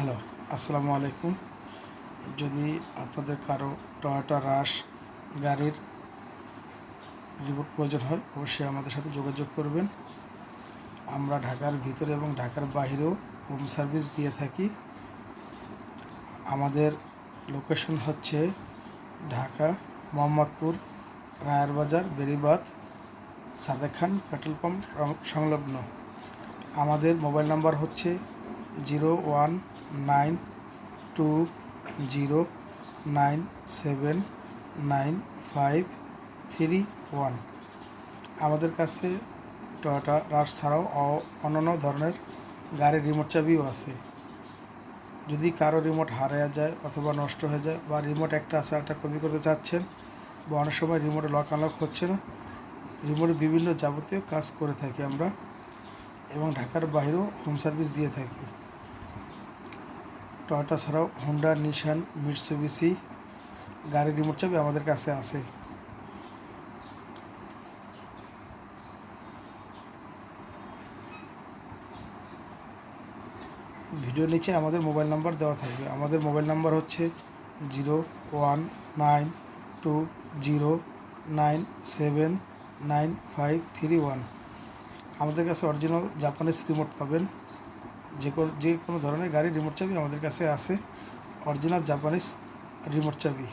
Hello, আসসালামু আলাইকুম। যদি আপনাদের কারো টয়োটা রাশ গাড়ির রিমোট প্রয়োজন হয়, অবশ্যই আমাদের সাথে যোগাযোগ করবেন। আমরা ঢাকার ভিতরে এবং ঢাকার বাইরেও হোম সার্ভিস দিয়ে থাকি। আমাদের লোকেশন হচ্ছে ঢাকা মোহাম্মদপুর, রায়ের বাজার, বেরিবাঁধ, সাদেক খান পেট্রোল পাম্প সংলগ্ন। আমাদের মোবাইল নাম্বার হচ্ছে 0192097951। আমাদের কাছে টয়োটা রাশ ছাড়াও অন্যান্য ধরনের গাড়ির রিমোট চাবিও আছে। যদি কারো রিমোট হারিয়ে যায় অথবা নষ্ট হয়ে যায়, বা রিমোট একটা আছে একটা কপি করতে চাচ্ছেন, বা অনেক সময় রিমোটে লক আনলক হচ্ছে না, রিমোটে বিভিন্ন যাবতীয় কাজ করে থাকি আমরা, এবং ঢাকার বাইরেও হোম সার্ভিস দিয়ে থাকি। টয়োটা ছাড়াও হোন্ডা, নিশান, মিৎসুবিশি গাড়ির রিমোট চাবি আমাদের কাছে আছে। ভিডিওর নিচে আমাদের মোবাইল নাম্বার দেওয়া থাকবে। আমাদের মোবাইল নাম্বার হচ্ছে 0192097951। আমাদের কাছে অরিজিনাল জাপানিজ রিমোট পাবেন। যে কোনো ধরনের গাড়ির রিমোট চাবি আমাদের কাছে আছে, অরিজিনাল জাপানিজ রিমোট চাবি।